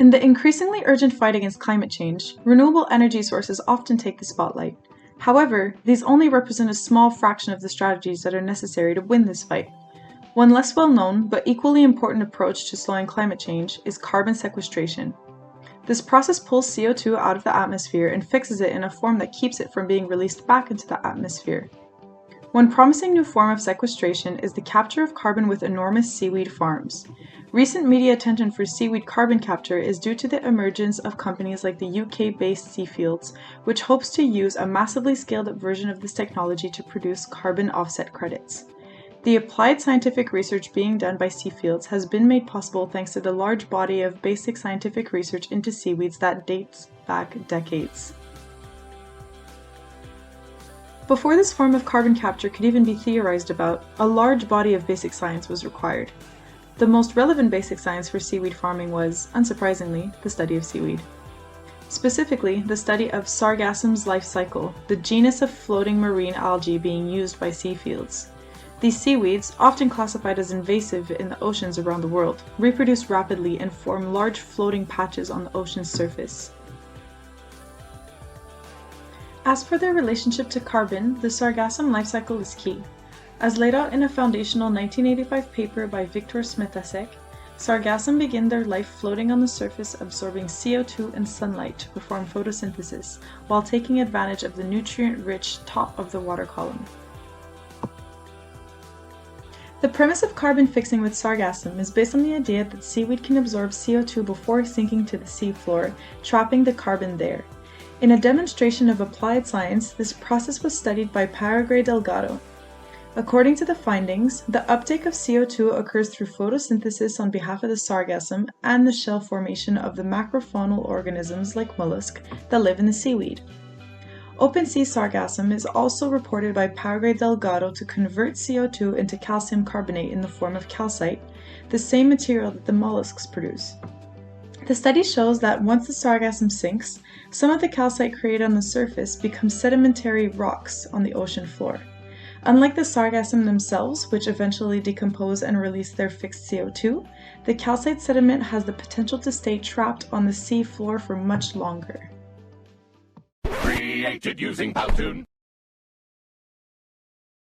In the increasingly urgent fight against climate change, renewable energy sources often take the spotlight. However, these only represent a small fraction of the strategies that are necessary to win this fight. One less well-known, but equally important approach to slowing climate change is carbon sequestration. This process pulls CO2 out of the atmosphere and fixes it in a form that keeps it from being released back into the atmosphere. One promising new form of sequestration is the capture of carbon with enormous seaweed farms. Recent media attention for seaweed carbon capture is due to the emergence of companies like the UK-based Seafields, which hopes to use a massively scaled-up version of this technology to produce carbon offset credits. The applied scientific research being done by Seafields has been made possible thanks to the large body of basic scientific research into seaweeds that dates back decades. Before this form of carbon capture could even be theorized about, a large body of basic science was required. The most relevant basic science for seaweed farming was, unsurprisingly, the study of seaweed. Specifically, the study of Sargassum's life cycle, the genus of floating marine algae being used by Seafields. These seaweeds, often classified as invasive in the oceans around the world, reproduce rapidly and form large floating patches on the ocean's surface. As for their relationship to carbon, the Sargassum life cycle is key. As laid out in a foundational 1985 paper by Victor Smetasek, Sargassum begin their life floating on the surface, absorbing CO2 and sunlight to perform photosynthesis, while taking advantage of the nutrient-rich top of the water column. The premise of carbon fixing with Sargassum is based on the idea that seaweed can absorb CO2 before sinking to the seafloor, trapping the carbon there. In a demonstration of applied science, this process was studied by Paraguay Delgado. According to the findings, the uptake of CO2 occurs through photosynthesis on behalf of the sargassum and the shell formation of the macrofaunal organisms like mollusks that live in the seaweed. Open sea sargassum is also reported by Paraguay Delgado to convert CO2 into calcium carbonate in the form of calcite, the same material that the mollusks produce. The study shows that once the sargassum sinks, some of the calcite created on the surface becomes sedimentary rocks on the ocean floor. Unlike the sargassum themselves, which eventually decompose and release their fixed CO2, the calcite sediment has the potential to stay trapped on the sea floor for much longer. Created using Powtoon.